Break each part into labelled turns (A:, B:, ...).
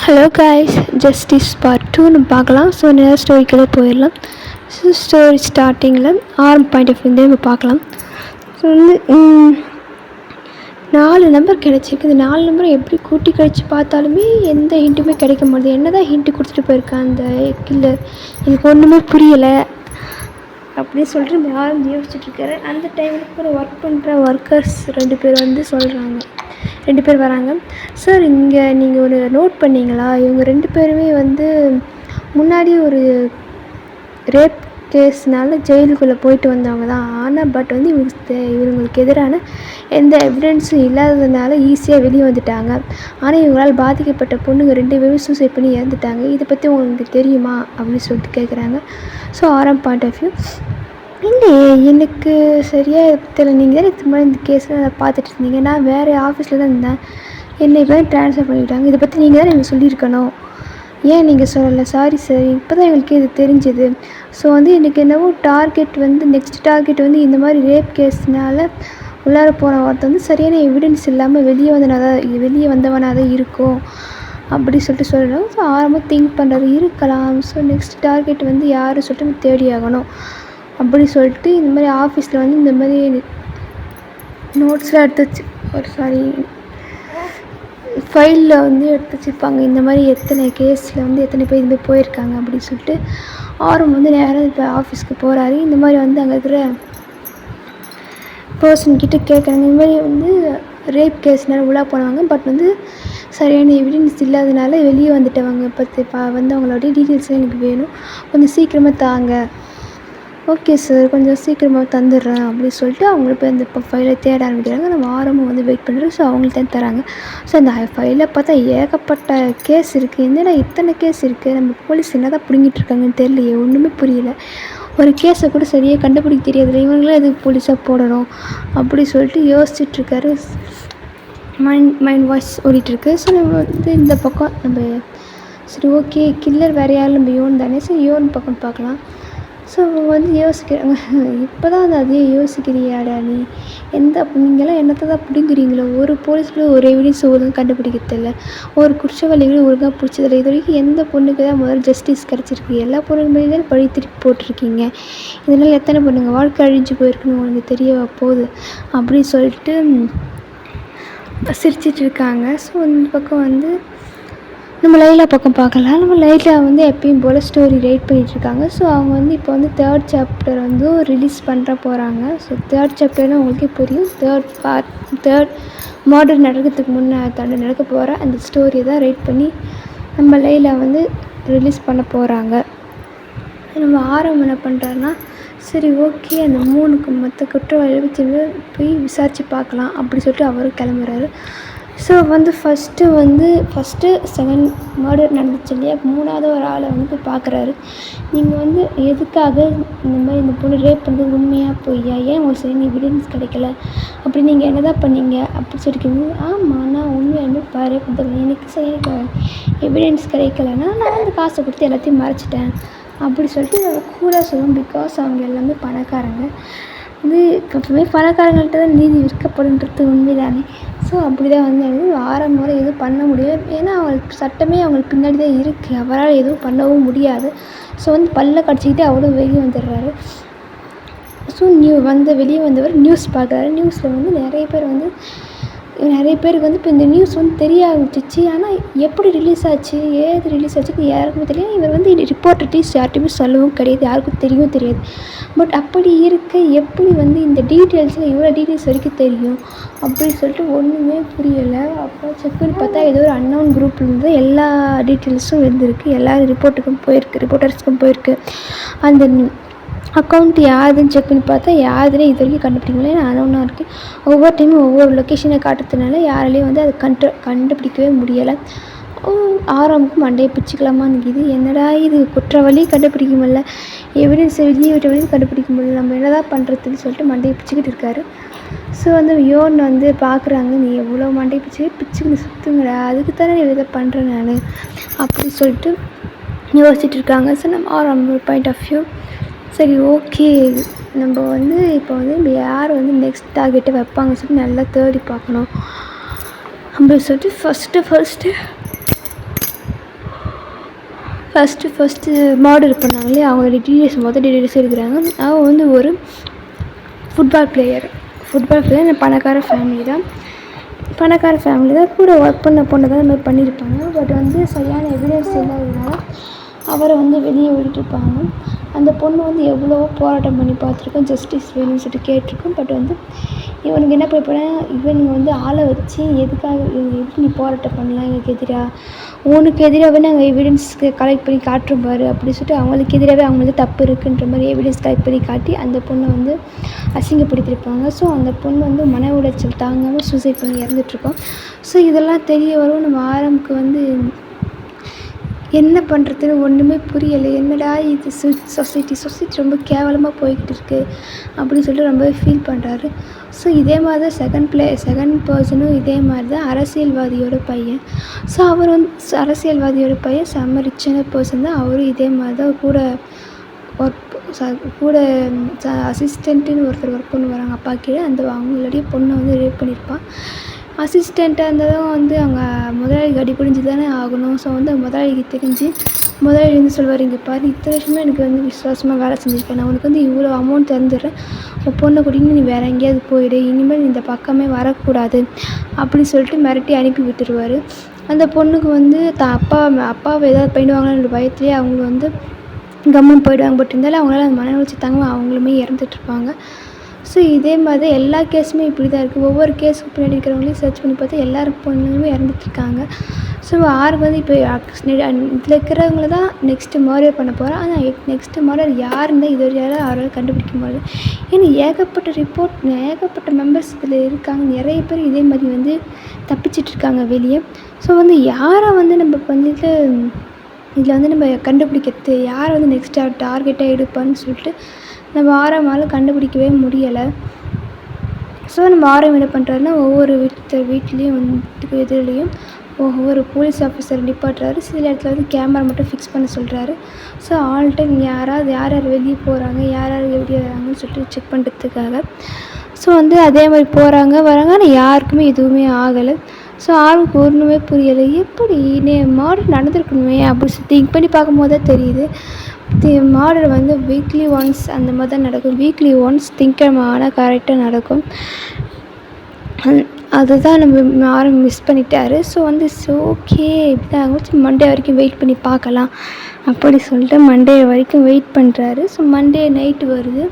A: Hello guys, justice part 2 நம்ம பார்க்கலாம். So நிறைய ஸ்டோரிக்குள்ளே போயிடலாம். ஸோ ஸ்டோரி ஸ்டார்டிங்கில் பாயிண்ட் ஆஃப் வியூ நம்ம பார்க்கலாம். ஸோ வந்து 4 நம்பர் கிடச்சிருக்கு. இந்த 4 நம்பரை எப்படி கூட்டி கழித்து பார்த்தாலுமே எந்த ஹிண்ட்டுமே கிடைக்க மாட்டேது. என்ன தான் ஹிண்ட்டு கொடுத்துட்டு போயிருக்கான் அந்த கில்லர், எனக்கு ஒன்றுமே புரியலை அப்படின்னு சொல்லிட்டு நம்ம யாரும் யோசிச்சுட்ருக்காரு. அந்த டைமில் கூட ஒர்க் பண்ணுற ஒர்க்கர்ஸ் 2 பேர் வந்து சொல்கிறாங்க, 2 பேர் வராங்க. சார், இங்கே நீங்கள் ஒரு நோட் பண்ணிங்களா, இவங்க 2 பேருமே வந்து முன்னாடி ஒரு ரேப் கேஸ்னால ஜெயிலுக்குள்ளே போயிட்டு வந்தவங்க தான். ஆனால் பட் வந்து இவங்களுக்கு எதிரான எந்த எவிடன்ஸும் இல்லாததுனால ஈஸியாக வெளியே வந்துட்டாங்க. ஆனால் இவங்களால் பாதிக்கப்பட்ட பொண்ணுங்க 2 பேரும் சூசைட் பண்ணி இறந்துட்டாங்க. இதை பற்றி உங்களுக்கு தெரியுமா அப்படின்னு சொல்லிட்டு கேட்குறாங்க. ஸோ பாயிண்ட் ஆஃப் வியூ, இல்லையே எனக்கு சரியாக தெரியல. நீங்கள் தான் இதுக்கு முன்னாடி இந்த கேஸை பார்த்துட்டு இருந்தீங்க, நான் வேறு ஆஃபீஸில் தான் இருந்தேன், என்னை இப்போ தான் ட்ரான்ஸ்ஃபர் பண்ணிவிட்டாங்க. இதை பற்றி நீங்கள் தான் எனக்கு சொல்லியிருக்கணும், ஏன் நீங்கள் சொல்லலை? சாரி சார், இப்போ தான் எங்களுக்கு இது தெரிஞ்சுது. ஸோ வந்து எனக்கு என்னவோ டார்கெட் வந்து நெக்ஸ்ட் டார்கெட் வந்து இந்த மாதிரி ரேப் கேஸ்னால் உள்ளார போன ஒருத்தர் வந்து சரியான எவிடன்ஸ் இல்லாமல் வெளியே வந்தவனாக தான் இருக்கும் அப்படி சொல்லிட்டு சொல்கிறோம். ஸோ ஆரம்பம் திங்க் பண்ணுறது இருக்கலாம். ஸோ நெக்ஸ்ட் டார்கெட் வந்து யார் சொல்லிட்டு நம்ம தேடி ஆகணும் அப்படி சொல்லிட்டு இந்த மாதிரி ஆஃபீஸில் வந்து இந்த மாதிரி நோட்ஸ்லாம் எடுத்து ஃபைலில் வந்து எடுத்து வச்சுருப்பாங்க. இந்த மாதிரி எத்தனை கேஸில் வந்து எத்தனை பேர் இதுமாதிரி போயிருக்காங்க அப்படின்னு சொல்லிட்டு வந்து நேராக இப்போ ஆஃபீஸ்க்கு போகிறாரு. இந்த மாதிரி வந்து அங்கே இருக்கிற பர்சன்கிட்ட கேட்குறாங்க, இந்த மாதிரி வந்து ரேப் கேஸ்னால உள்ளே போனவங்க, பட் வந்து சரியான எவிடன்ஸ் இல்லாதனால வெளியே வந்துட்டவங்க பற்றி வந்து அவங்களோட டீட்டெயில்ஸ்லாம் எனக்கு வேணும், கொஞ்சம் சீக்கிரமாக தாங்க. ஓகே சார், கொஞ்சம் சீக்கிரமாக தந்துடுறேன் அப்படின்னு சொல்லிட்டு அவங்க இப்போ இந்த ஃபைலை தேட ஆரம்பிக்கிறாங்க. நம்ம ஆரம்பம் வந்து வெயிட் பண்ணுறோம். ஸோ அவங்கள்ட்ட தராங்க. ஸோ அந்த ஃபைலை பார்த்தா ஏகப்பட்ட கேஸ் இருக்குது. என்னடா இத்தனை கேஸ் இருக்குது, நம்ம போலீஸ் என்ன தான் பிடுங்கிட்டுருக்காங்கன்னு தெரியலையே, ஒன்றுமே புரியல. ஒரு கேஸை கூட சரியாக கண்டுபிடிக்க தெரியாதுல்ல, இவங்களே எதுக்கு போலீஸாக போடணும் அப்படி சொல்லிட்டு யோசிச்சுட்ருக்காரு. மைண்ட் வாய்ஸ் ஓடிட்டுருக்கு. ஸோ நம்ம வந்து இந்த பக்கம் நம்ம சரி ஓகே, கில்லர் வேறு யாரும் நம்ம யோன் தானே, ஸோ யோன் பக்கம் பார்க்கலாம். ஸோ வந்து யோசிக்கிறாங்க, இப்போ தான் அதே யோசிக்கிறியாடா நீ, நீங்களாம் என்னத்தை தான் பிடிங்குறீங்களோ, ஒரு போலீஸில் ஒரு எவிடன்ஸ் ஒழுங்காக கண்டுபிடிக்கிறதில்ல, ஒரு குற்றவாளிகளும் ஒழுங்காக பிடிச்சதில்ல, இது வரைக்கும் எந்த பொண்ணுக்கு தான் முதல்ல ஜஸ்டிஸ் கிடச்சிருக்கு, எல்லா பொண்ணுங்க மேலே பழி திருப்பி போட்டிருக்கீங்க, இதனால் எத்தனை பொண்ணுங்க வாழ்க்கை அழிஞ்சு போயிருக்குன்னு உங்களுக்கு தெரிய போகுது அப்படின்னு சொல்லிட்டு சிரிச்சிட்ருக்காங்க. ஸோ இந்த பக்கம் வந்து நம்ம லைலா பக்கம் பார்க்கலாம். நம்ம லைலா வந்து எப்பயும் போல் ஸ்டோரி ரைட் பண்ணிகிட்ருக்காங்க. ஸோ அவங்க வந்து இப்போ வந்து 3rd சாப்டர் வந்து ரிலீஸ் பண்ணுற போகிறாங்க. ஸோ 3rd சாப்டர்னால் உங்களுக்கே புரியும், 3rd மாடர்ன் நடக்கிறதுக்கு முன்னாடி நடக்க போகிற அந்த ஸ்டோரியை தான் ரைட் பண்ணி நம்ம லைலா வந்து ரிலீஸ் பண்ண போகிறாங்க. நம்ம என்ன பண்ணுறாருன்னா, சரி ஓகே, அந்த 3க்கு மொத்த குற்றவாளிகள் போய் விசாரித்து பார்க்கலாம் அப்படி சொல்லிட்டு அவரும் கிளம்புறாரு. ஸோ வந்து ஃபஸ்ட்டு 2nd மர்டர் நடந்துச்சு இல்லையா, 3வது ஒரு ஆளை வந்து போய் பார்க்குறாரு. நீங்கள் வந்து எதுக்காக இந்த மாதிரி இந்த பொண்ணு ரேப் பண்ணுறது உண்மையாக பொய்யா, ஏன் உங்களுக்கு சரி எவிடன்ஸ் கிடைக்கல, அப்படி நீங்கள் என்ன தான் பண்ணீங்க அப்படி சொல்லியிருக்கீங்க. ஆமாம், நான் உண்மையாலுமே ரேப் பண்ணுறது எனக்கு சரி எவிடன்ஸ் கிடைக்கலன்னா நான் வந்து காசை கொடுத்து எல்லாத்தையும் மறைச்சிட்டேன் அப்படி சொல்லிட்டு கூலாக சொல்லுவோம். பிகாஸ் அவங்க எல்லாமே பணக்காரங்க, வந்து எப்பவுமே பணக்காரங்கள்ட்ட தான் நீதி விற்கப்படுன்றது உண்மைதானே. ஸோ அப்படி தான் வந்து முறை எதுவும் பண்ண முடியல, ஏன்னா அவங்களுக்கு சட்டமே அவங்களுக்கு பின்னாடி தான் இருக்குது, அவரால் எதுவும் பண்ணவும் முடியாது. ஸோ வந்து பல்ல கடிச்சிக்கிட்டு அவரும் வெளியே வந்துடுறாரு. ஸோ வெளியே வந்தவர் நியூஸ் பார்க்குறாரு. நியூஸில் வந்து நிறைய பேருக்கு வந்து இப்போ இந்த நியூஸ் வந்து தெரிய ஆரம்பிச்சிச்சு. ஆனால் எப்படி ரிலீஸ் ஆச்சு, ஏது ரிலீஸ் ஆச்சுன்னு யாருக்குமே தெரியாது. இவர் வந்து ரிப்போர்ட்டர்ஸ் யார்கிட்டையுமே சொல்லவும் கிடையாது, யாருக்கும் தெரியாது. பட் அப்படி இருக்க எப்படி வந்து இந்த டீட்டெயில்ஸில் இவ்வளோ டீட்டெயில்ஸ் வரைக்கும் தெரியும் அப்படின்னு சொல்லிட்டு ஒன்றுமே புரியலை. அப்போ செக் பண்ணி பார்த்தா ஏதோ ஒரு அன்னோன் குரூப்லேருந்து எல்லா டீட்டெயில்ஸும் வந்துருக்கு, எல்லாரும் ரிப்போர்ட்டர்ஸ்க்கும் போயிருக்கு. அந்த அக்கௌண்ட் யாருதுன்னு செக் பண்ணி பார்த்தா யாருதுன்னு இது வரைக்கும் கண்டுபிடிக்க முடியல, அனௌனாக இருக்குது. ஒவ்வொரு டைமும் ஒவ்வொரு லொக்கேஷனை காட்டுறதுனால யாராலையும் வந்து அதை கண்டுபிடிக்கவே முடியலை. ஆரம்புக்கு மண்டையை பிடிச்சிக்கலாமான்னு இருக்குது. என்னடா இது, குற்றவாளி கண்டுபிடிக்க முடியல, எவிடன்ஸ் வெளியே விட்ட வரைக்கும் கண்டுபிடிக்க முடியல, நம்ம என்ன தான் பண்ணுறதுன்னு சொல்லிட்டு மண்டையை பிடிச்சிக்கிட்டு இருக்காரு. ஸோ வந்து யோன் வந்து பார்க்குறாங்க, நீ எவ்வளோ மண்டையை பிடிச்சிக்கிட்டு சுற்றுங்கடா, அதுக்கு தானே நீ இதை பண்ணுறேன் நான் அப்படி சொல்லிட்டு யோசிச்சுட்டு இருக்காங்க. ஸோ நம்ம பாயிண்ட் ஆஃப் வியூ, சரி ஓகே, நம்ம வந்து இப்போ வந்து யார் வந்து நெக்ஸ்ட் டார்கெட்டை வைப்பாங்க சொல்லிட்டு நல்லா தேடி பார்க்கணும் அப்படின்னு சொல்லிட்டு ஃபஸ்ட்டு ஃபஸ்ட்டு மர்டர் பண்ணாங்களே அவங்களோட டீட்டெயில்ஸ் எடுக்கிறாங்க. அவன் வந்து ஒரு ஃபுட்பால் பிளேயர் பணக்கார ஃபேமிலி தான். கூட ஒர்க் பண்ண பொண்ணை தான் இந்த மாதிரி பண்ணியிருப்பாங்க. பட் வந்து சரியான எவிடன்ஸ் இல்லாததுனால அவரை வந்து வெளியே விட்டுருப்பாங்க. அந்த பொண்ணு வந்து எவ்வளவோ போராட்டம் பண்ணி பார்த்துருக்கோம், ஜஸ்டிஸ் வேணும்னு சொல்லிட்டு கேட்டிருக்கோம். பட் வந்து இவனுக்கு என்ன பண்ண இவனுங்க வந்து ஆளை வச்சு எதுக்காக எப்படி நீ போராட்டம் பண்ணலாம் எங்களுக்கு எதிராக, உனக்கு எதிராகவே நாங்கள் எவிடன்ஸ் கலெக்ட் பண்ணி காட்டுறோம் பாரு அப்படின்னு சொல்லிட்டு அவங்களுக்கு எதிராகவே அவங்களுக்கு தப்பு இருக்குன்ற மாதிரி எவிடன்ஸ் கலெக்ட் பண்ணி காட்டி அந்த பொண்ணை வந்து அசிங்கப்படுத்தியிருப்பாங்க. ஸோ அந்த பொண்ணு வந்து மன உளைச்சல் தாங்காமல் சூசைட் பண்ணி இறந்துட்டுருக்கோம். ஸோ இதெல்லாம் தெரிய வரும். நம்ம ஆரம்புக்கு வந்து என்ன பண்ணுறதுன்னு ஒன்றுமே புரியலை. என்னடா இது சொசைட்டி ரொம்ப கேவலமாக போய்கிட்டு இருக்குது அப்படின்னு சொல்லிட்டு ரொம்பவே ஃபீல் பண்ணுறாரு. ஸோ இதே மாதிரி தான் செகண்ட் பர்சனும் இதே மாதிரி தான் அரசியல்வாதியோட பையன். ஸோ அவர் வந்து அரசியல்வாதியோட பையன் செம்ம ரிச்சான பர்சன் தான். அவரும் இதே மாதிரி தான் கூட அசிஸ்டண்ட்டுன்னு ஒருத்தர் ஒர்க் பண்ணி வராங்க அப்பா கீழே. அவங்களுடைய பொண்ணை வந்து ரேப் பண்ணியிருப்பான். அசிஸ்டண்ட்டாக இருந்ததும் வந்து அவங்க முதலாளிக்கு அடி பிடிஞ்சி தானே ஆகணும். ஸோ வந்து முதலாளிக்கு தெரிஞ்சு முதலாளி வந்து சொல்லுவார், இங்கே பாரு இத்தனை வருஷமாக எனக்கு வந்து விசுவாசமாக வேலை செஞ்சுருக்கேன், நான் உனக்கு வந்து இவ்வளோ அமௌண்ட் தந்துடுறேன், உன் பொண்ணை கூட்டின்னு நீ வேறு எங்கேயாவது போயிடு, இனிமேல் இந்த பக்கமே வரக்கூடாது அப்படின்னு சொல்லிட்டு மிரட்டி அனுப்பி விட்டுருவார். அந்த பொண்ணுக்கு வந்து அப்பாவை ஏதாவது பண்ணிடுவாங்கன்ற பயத்துலேயே அவங்க வந்து கம்முன்னு போயிடுவாங்க. பட் இருந்தாலும் அவங்களால அந்த மன உளைச்சல் தாங்க அவங்களுமே இறந்துட்டுருப்பாங்க. ஸோ இதே மாதிரி எல்லா கேஸுமே இப்படி தான் இருக்குது. ஒவ்வொரு கேஸுக்கு பின்னாடி இருக்கிறவங்களையும் சர்ச் பண்ணி பார்த்தா எல்லாரும் பொண்ணுங்களுமே இறந்துட்டுருக்காங்க. ஸோ ஆருக்கு வந்து இப்போ இதில் இருக்கிறவங்கள தான் நெக்ஸ்ட்டு மர்டர் பண்ண போகிறோம். ஆனால் நெக்ஸ்ட்டு மர்டர் யாருன்னு இது வரையாலும் அவரால் கண்டுபிடிக்க முடியல. ஏன்னா ஏகப்பட்ட மெம்பர்ஸ் இதில் இருக்காங்க. நிறைய பேர் இதே மாதிரி வந்து தப்பிச்சிட்ருக்காங்க வெளியே. ஸோ வந்து யாரை வந்து நம்ம வந்துட்டு இதில் வந்து நம்ம கண்டுபிடிக்கிறது, யாரை வந்து நெக்ஸ்ட்டு டார்கெட்டாக எடுப்பான்னு சொல்லிட்டு நம்ம ஆரம்பமால் கண்டுபிடிக்கவே முடியலை. ஸோ நம்ம ஆரம் என்ன பண்ணுறாருன்னா ஒவ்வொரு வீட்லேயும் வந்து இதுலேயும் ஒவ்வொரு போலீஸ் ஆஃபீஸர் நிப்பாட்டுறாரு. சில இடத்துல வந்து கேமரா மட்டும் ஃபிக்ஸ் பண்ண சொல்கிறாரு. ஸோ ஆல் டைம் யார் யார் வெளியே போகிறாங்க, யார் எப்படி வராங்கன்னு சொல்லிட்டு செக் பண்ணுறதுக்காக. ஸோ வந்து அதே மாதிரி போகிறாங்க வராங்க, ஆனால் யாருக்குமே எதுவுமே ஆகலை. ஸோ ஆர்வக்கு ஒன்றுமே புரியலை, எப்படி மர்டர் நடந்திருக்கணுமே அப்படி திங்க் பண்ணி பார்க்கும்போது தான் தெரியுது. மர்டர் வந்து வீக்லி ஒன்ஸ் அந்த மாதிரி தான் நடக்கும். வீக்லி ஒன்ஸ் திங்கக்கிழமை ஆனால் கரெக்டாக நடக்கும். அதுதான் நம்ம யாரும் மிஸ் பண்ணிட்டாரு. ஸோ வந்து ஓகே இப்படி தான் ஆகும், மண்டே வரைக்கும் வெயிட் பண்ணி பார்க்கலாம் அப்படி சொல்லிட்டு மண்டே வரைக்கும் வெயிட் பண்ணுறாரு. ஸோ மண்டே நைட்டு வருது.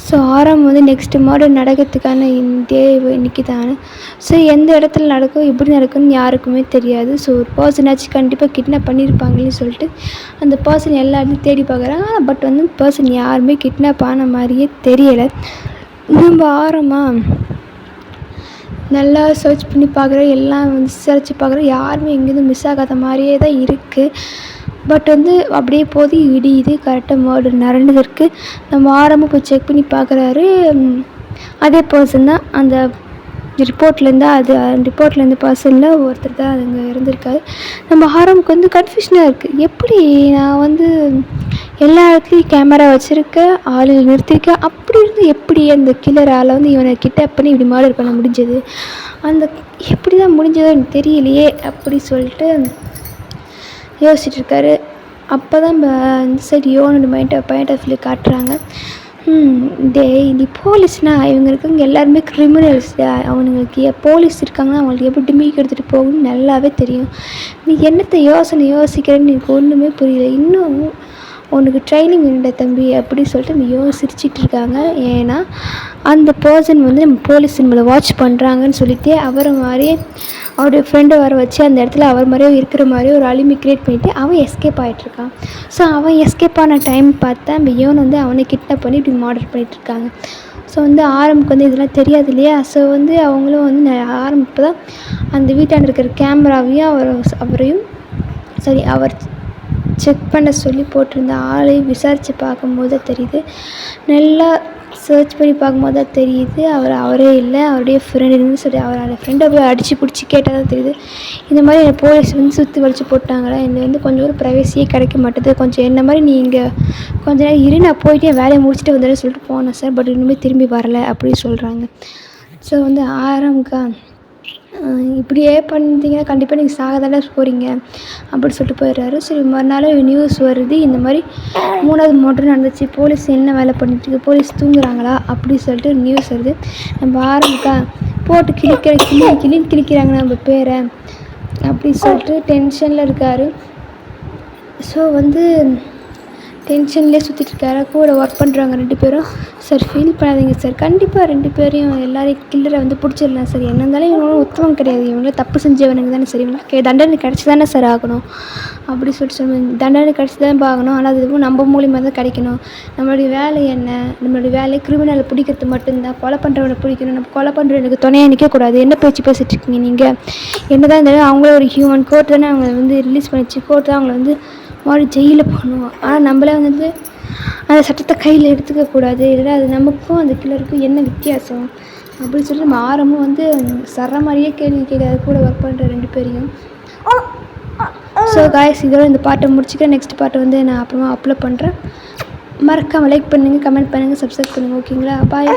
A: ஸோ ஆரம் வந்து நெக்ஸ்ட்டு மர்டர் நடக்கிறதுக்கான இன்றைக்கி தானே. ஸோ எந்த இடத்துல நடக்கும் எப்படி நடக்கும்னு யாருக்குமே தெரியாது. ஸோ ஒரு பர்சனாச்சும் கண்டிப்பாக கிட்னாப் பண்ணியிருப்பாங்கன்னு சொல்லிட்டு அந்த பர்சன் எல்லா இடத்துலையும் தேடி பார்க்குறாங்க. பட் வந்து பர்சன் யாருமே கிட்னாப் ஆன மாதிரியே தெரியலை. நம்ம ஆரமாக நல்லா சர்ச் பண்ணி பார்க்குறோம், எல்லாம் வந்து விசாரித்து பார்க்குறோம், யாருமே எங்கேயும் மிஸ் ஆகாத மாதிரியே தான் இருக்குது. பட் வந்து அப்படியே போது இடியுது, கரெக்டாக மர்டர் நடந்ததற்கு நம்ம ஆரம்பம் போய் செக் பண்ணி பார்க்குறாரு. அதே பர்சன் தான், அந்த ரிப்போர்ட்லேருந்து பர்சனில் ஒருத்தர் தான் அங்கே இருந்திருக்காரு. நம்ம ஆரம்புக்கு வந்து கன்ஃபியூஷனாக இருக்குது, எப்படி நான் வந்து எல்லா இடத்துலையும் கேமரா வச்சுருக்கேன், ஆளுகள் நிறுத்திருக்கேன், அப்படி இருந்து எப்படி அந்த கில்லர் ஆளை வந்து இவனை கிட்னாப் பண்ணி இப்படி மர்டர் பண்ண முடிஞ்சது, அந்த எப்படி தான் முடிஞ்சதோ எனக்கு தெரியலையே அப்படி சொல்லிட்டு யோசிச்சுட்ருக்காரு. அப்போ தான் இந்த சைடு யோனோட பாயிண்ட் ஆஃப் வியூ காட்டுறாங்க. நீ போலீஸ்னால் இவங்க இருக்கவங்க எல்லாருமே கிரிமினல்ஸ், அவனுங்களுக்கு போலீஸ் இருக்காங்கன்னா அவங்களுக்கு எப்படி டிமிக்கு எடுத்துகிட்டு போகணும்னு நல்லாவே தெரியும். நீ என்னத்தை யோசிக்கிறேன்னு எனக்கு ஒன்றுமே புரியல, இன்னும் உனக்கு ட்ரைனிங் வேண்ட தம்பி அப்படி சொல்லிட்டு நம்ம சிரிச்சிட்டு இருக்காங்க. ஏன்னா அந்த பர்சன் வந்து நம்ம போலீஸ் நம்மளை வாட்ச் பண்ணுறாங்கன்னு சொல்லிட்டு அவரை மாதிரியே அவருடைய ஃப்ரெண்டை வர வச்சு அந்த இடத்துல அவர் மாதிரியே இருக்கிற மாதிரி ஒரு அலிமி க்ரியேட் பண்ணிவிட்டு அவன் எஸ்கேப் ஆகிட்ருக்கான். ஸோ அவன் எஸ்கேப் ஆன டைம் பார்த்தா நம்ம யோன் வந்து அவனை கிட்னாப் பண்ணி இப்படி மர்டர் பண்ணிகிட்ருக்காங்க. ஸோ வந்து ஆரம்புக்கு வந்து இதெல்லாம் தெரியாது இல்லையா. ஸோ வந்து அவங்களும் வந்து ஆரம்பிப்பு தான் அந்த வீட்டாண்ட இருக்கிற கேமராவையும் அவர் செக் பண்ண சொல்லி போட்டிருந்த ஆளையும் விசாரித்து பார்க்கும்போது தான் தெரியுது, நல்லா சர்ச் பண்ணி பார்க்கும்போது தான் தெரியுது அவரே இல்லை, அவருடைய ஃப்ரெண்டுன்னு சொல்லி அவரோட ஃப்ரெண்டை போய் அடித்து பிடிச்சி கேட்டால் தான் தெரியுது. இந்த மாதிரி என்னை போலீஸ் வந்து சுற்றி வலிச்சு போட்டாங்களே, இந்த வந்து கொஞ்சம் ஒரு ப்ரைவசியே கிடைக்க மாட்டேது, கொஞ்சம் என்ன மாதிரி நீங்கள் கொஞ்ச நேரம் இரு, நான் போயிட்டு என் வேலையை முடிச்சுட்டு வந்துடுறேன்னு சொல்லிட்டு போனேன் சார், பட் இனிமேல் திரும்பி வரலை அப்படின்னு சொல்கிறாங்க. ஸோ வந்து இப்படியே பண்ணிட்டீங்கன்னா கண்டிப்பாக நீங்கள் சாக தானே போகிறீங்க அப்படின்னு சொல்லிட்டு போயிடுறாரு. சரி மறுநாள் நியூஸ் வருது, இந்த மாதிரி 3வது மர்டர் நடந்துச்சு, போலீஸ் என்ன வேலை பண்ணிட்டுருக்கு, போலீஸ் தூங்குறாங்களா அப்படி சொல்லிட்டு நியூஸ் வருது. நம்ம ஆரம்பிக்கா போட்டு கிளின்னு கிழிக்கிறாங்க நம்ம பேரை அப்படி சொல்லிட்டு டென்ஷனில் இருக்கார். ஸோ வந்து டென்ஷன்லேயே சுற்றிட்டுருக்காரு. கூட ஒர்க் பண்ணுறவங்க 2 பேரும், சார் ஃபீல் பண்ணாதீங்க சார், கண்டிப்பாக 2 பேரையும் எல்லாரையும் கில்லரை வந்து பிடிச்சிடலாம் சார், என்ன இருந்தாலும் இவங்களும் உத்தமம் கிடையாது, இவங்கள தப்பு செஞ்சவனுங்க தானே சார், இவங்களுக்கு தண்டனை கிடச்சி தானே சார் ஆகணும் அப்படி சொல்லிட்டு சொல்லுவேன். தண்டனை கிடச்சி தான் பார்க்கணும், ஆனால் அது எதுவும் நம்ம மூலியமாக தான் கிடைக்கணும். நம்மளுடைய வேலை என்ன, நம்மளுடைய வேலை கிரிமினலை பிடிக்கிறது மட்டும்தான், கொலை பண்ணுறவனை பிடிக்கணும். நம்ம கொலை பண்ணுறவனுக்கு துணையாக நிற்கக்கூடாது. என்ன பேச்சு பேசிகிட்ருக்கீங்க நீங்கள்? என்ன தான் இருந்தாலும் அவங்கள ஒரு ஹியூமன், கோர்ட் தானே அவங்க வந்து ரிலீஸ் பண்ணிச்சு, கோர்ட் தான் அவங்கள வந்து மறுபடியும் ஜெயிலில் போடணும். ஆனால் நம்மளே வந்து அந்த சட்டத்தை கையில் எடுத்துக்கக்கூடாது, இல்லை அது நமக்கும் அந்த கில்லருக்கும் என்ன வித்தியாசம் அப்படின்னு சொல்லி நம்ம ஆரம்பம் வந்து சர மாதிரியே கேள்வி கேட்காது கூட ஒர்க் பண்ணுற 2 பேரையும். ஸோ காய்ஸ், இதோட இந்த பாட்டை முடிச்சுக்க. நெக்ஸ்ட் பாட்டை வந்து நான் அப்புறமா அப்லோட் பண்ணுறேன். மறக்காமல் லைக் பண்ணுங்கள், கமெண்ட் பண்ணுங்கள், சப்ஸ்கிரைப் பண்ணுங்கள். ஓகேங்களா? பாய்.